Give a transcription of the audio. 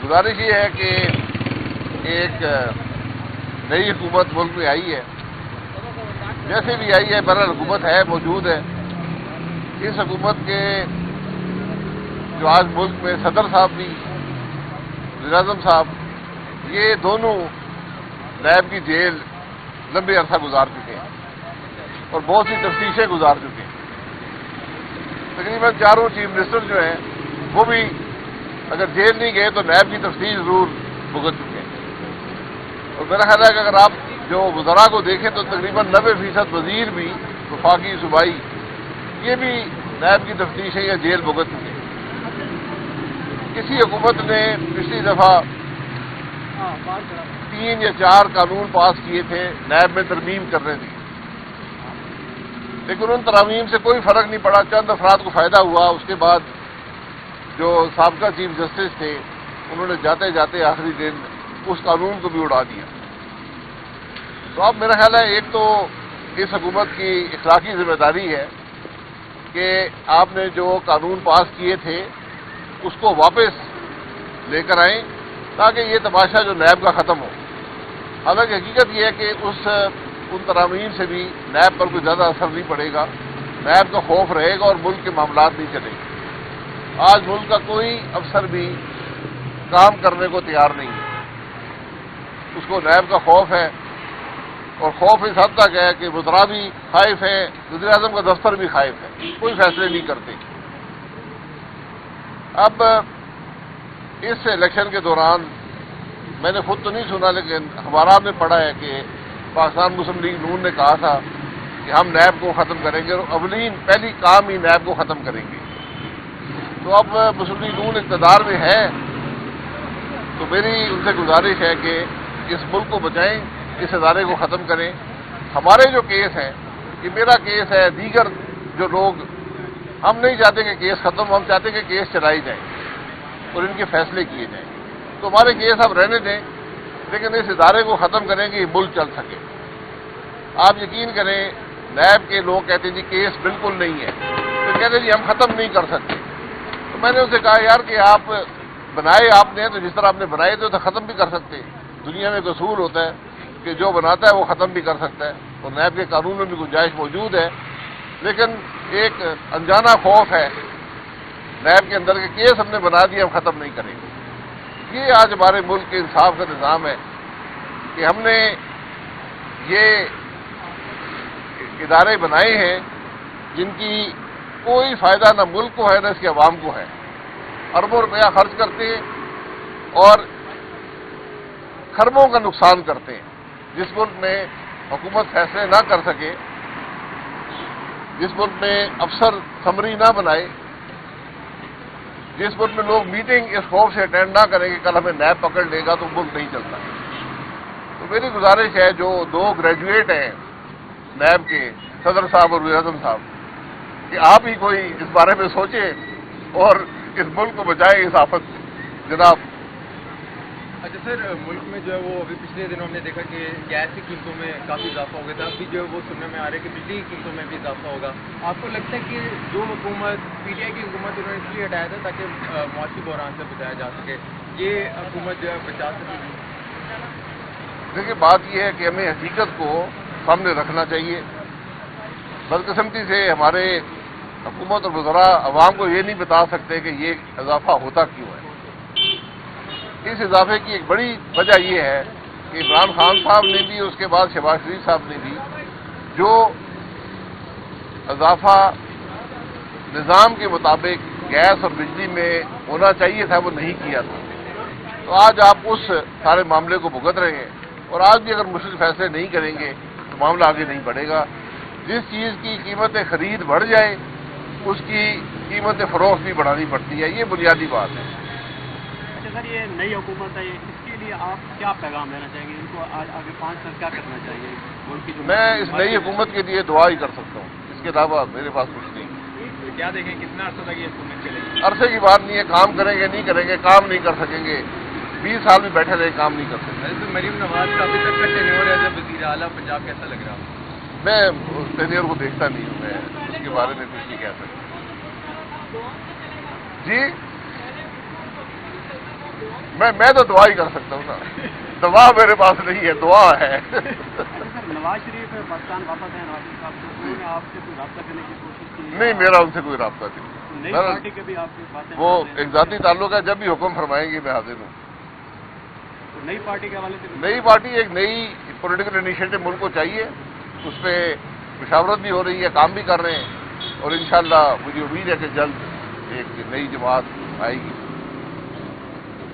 گزارش یہ ہے کہ ایک نئی حکومت ملک میں آئی ہے، جیسے بھی آئی ہے بہرحال حکومت ہے، موجود ہے۔ اس حکومت کے جو آج ملک میں صدر صاحب بھی، وزیر اعظم صاحب، یہ دونوں نیب کی جیل لمبے عرصہ گزار چکے ہیں اور بہت سی تفتیشیں گزار چکے ہیں۔ تقریباً چاروں چیف منسٹر جو ہیں وہ بھی اگر جیل نہیں گئے تو نیب کی تفتیش ضرور بھگت چکے ہیں۔ اور میرا خیال ہے کہ اگر آپ جو وزراء کو دیکھیں تو تقریباً 90% وزیر بھی، وفاقی صوبائی، یہ بھی نیب کی تفتیشیں یا جیل بھگت چکے ہیں۔ کسی حکومت نے پچھلی دفعہ 3 یا 4 قانون پاس کیے تھے نیب میں ترمیم کرنے دی، لیکن ان ترامیم سے کوئی فرق نہیں پڑا، چند افراد کو فائدہ ہوا۔ اس کے بعد جو سابقہ چیف جسٹس تھے انہوں نے جاتے جاتے آخری دن اس قانون کو بھی اڑا دیا۔ تو اب میرا خیال ہے ایک تو اس حکومت کی اخلاقی ذمہ داری ہے کہ آپ نے جو قانون پاس کیے تھے اس کو واپس لے کر آئیں تاکہ یہ تماشا جو نیب کا ختم ہو۔ حالانکہ حقیقت یہ ہے کہ ان ترامیم سے بھی نیب پر کوئی زیادہ اثر نہیں پڑے گا، نیب کا خوف رہے گا اور ملک کے معاملات نہیں چلیں گے۔ آج ملک کا کوئی افسر بھی کام کرنے کو تیار نہیں ہے، اس کو نیب کا خوف ہے، اور خوف اس حد تک ہے کہ وزراء بھی خائف ہیں، وزیر اعظم کا دفتر بھی خائف ہے، کوئی فیصلے نہیں کرتے۔ اب اس الیکشن کے دوران میں نے خود تو نہیں سنا لیکن اخبارات میں پڑھا ہے کہ پاکستان مسلم لیگ نون نے کہا تھا کہ ہم نیب کو ختم کریں گے، اور پہلی کام ہی نیب کو ختم کریں گے۔ تو اب مسلم لیگ نون اقتدار میں ہے تو میری ان سے گزارش ہے کہ اس ملک کو بچائیں، اس ادارے کو ختم کریں۔ ہمارے جو کیس ہیں، یہ میرا کیس ہے، دیگر جو لوگ، ہم نہیں چاہتے کہ کیس ختم، ہم چاہتے کہ کیس چلائی جائیں اور ان کے فیصلے کیے جائیں۔ تو ہمارے کیس اب رہنے دیں، لیکن اس ادارے کو ختم کریں کہ یہ ملک چل سکے۔ آپ یقین کریں نیب کے لوگ کہتے ہیں جی کیس بالکل نہیں ہے، تو کہتے ہیں جی ہم ختم نہیں کر سکتے۔ تو میں نے ان سے کہا یار کہ آپ بنائے آپ نے تو جس طرح آپ نے بنائے تھے تو ختم بھی کر سکتے۔ دنیا میں ایک اصول ہوتا ہے کہ جو بناتا ہے وہ ختم بھی کر سکتا ہے، اور نیب کے قانون میں بھی گنجائش موجود ہے، لیکن ایک انجانا خوف ہے نیب کے اندر کہ کیس ہم نے بنا دیا ہم ختم نہیں کریں گے۔ یہ آج ہمارے ملک کے انصاف کا نظام ہے کہ ہم نے یہ ادارے بنائے ہیں جن کی کوئی فائدہ نہ ملک کو ہے نہ اس کے عوام کو ہے، اربوں روپیہ خرچ کرتے ہیں اور کھربوں کا نقصان کرتے ہیں۔ جس ملک میں حکومت فیصلے نہ کر سکے، جس ملک میں افسر سمری نہ بنائے، جس ملک میں لوگ میٹنگ اس خوف سے اٹینڈ نہ کریں کہ کل ہمیں نیب پکڑ لے گا تو ملک نہیں چلتا۔ تو میری گزارش ہے جو 2 گریجویٹ ہیں نیب کے، صدر صاحب اور وزیر اعظم صاحب، کہ آپ ہی کوئی اس بارے میں سوچیں اور اس ملک کو بچائیں اس آفت سے۔ جناب اچھا سر، ملک میں جو ہے وہ ابھی پچھلے دنوں ہم نے دیکھا کہ گیس کی قیمتوں میں کافی اضافہ ہو گیا تھا، ابھی جو ہے وہ سننے میں آ رہا ہے کہ بجلی کی قیمتوں میں بھی اضافہ ہوگا۔ آپ کو لگتا ہے کہ جو حکومت پی ٹی آئی کی حکومت انہوں نے اس لیے ہٹایا تھا تاکہ معاشی بحران سے بچایا جا سکے، یہ حکومت جو ہے بچا سکے گی؟ دیکھیے بات یہ ہے کہ ہمیں حقیقت کو سامنے رکھنا چاہیے۔ بدقسمتی سے ہمارے حکومت اور وزراء عوام کو یہ نہیں بتا سکتے کہ یہ اضافہ ہوتا کیوں ہے۔ اس اضافے کی ایک بڑی وجہ یہ ہے کہ عمران خان صاحب نے بھی، اس کے بعد شہباز شریف صاحب نے بھی، جو اضافہ نظام کے مطابق گیس اور بجلی میں ہونا چاہیے تھا وہ نہیں کیا تھا۔ تو آج آپ اس سارے معاملے کو بھگت رہے ہیں، اور آج بھی اگر مشکل فیصلے نہیں کریں گے تو معاملہ آگے نہیں بڑھے گا۔ جس چیز کی قیمت خرید بڑھ جائے اس کی قیمت فروخت بھی بڑھانی پڑتی ہے، یہ بنیادی بات ہے۔ اچھا سر، یہ نئی حکومت ہے، اس کے لیے آپ کیا پیغام دینا چاہیں گے؟ ان کو آگے 5 سال کیا کرنا چاہیے ملک کی؟ میں اس نئی حکومت کے لیے دعا ہی کر سکتا ہوں، اس کے علاوہ میرے پاس کچھ نہیں۔ کیا دیکھیں کتنا عرصہ تک یہ حکومت چلے گی؟ عرصے کی بات نہیں ہے، کام کریں گے نہیں کریں گے، کام نہیں کر سکیں گے، 20 سال بھی بیٹھے رہے کام نہیں کر سکتے۔ تو مریم نواز کا ابھی تک کا ٹینیور ہے جب وزیر اعلیٰ پنجاب، کیسا لگ رہا ہے؟ میں ٹینیور کو دیکھتا نہیں ہوں، میں اس کے بارے میں کچھ نہیں کہہ سکتا۔ جی میں تو دعا ہی کر سکتا ہوں نا، دعا میرے پاس نہیں ہے، دعا ہے۔ اچھا سر، نواز شریف پاکستان واپس ہیں، نواز شریف صاحب، تو انہوں نے آپ سے کوئی رابطہ کرنے کی کوشش کی؟ نہیں، میرا ان سے کوئی رابطہ نہیں۔ نئی پارٹی کے بھی آپ کی باتیں وہ کر رہے ہیں؟ ایک ذاتی تعلق ہے، جب بھی حکم فرمائیں گے میں حاضر ہوں۔ تو نئی پارٹی کے حوالے سے نئی پارٹی، ایک نئی پولیٹیکل انیشیٹو ملک کو چاہیے، اس پہ مشاورت بھی ہو رہی ہے، کام بھی کر رہے ہیں، اور انشاءاللہ مجھے امید ہے کہ جلد ایک نئی جماعت آئے گی۔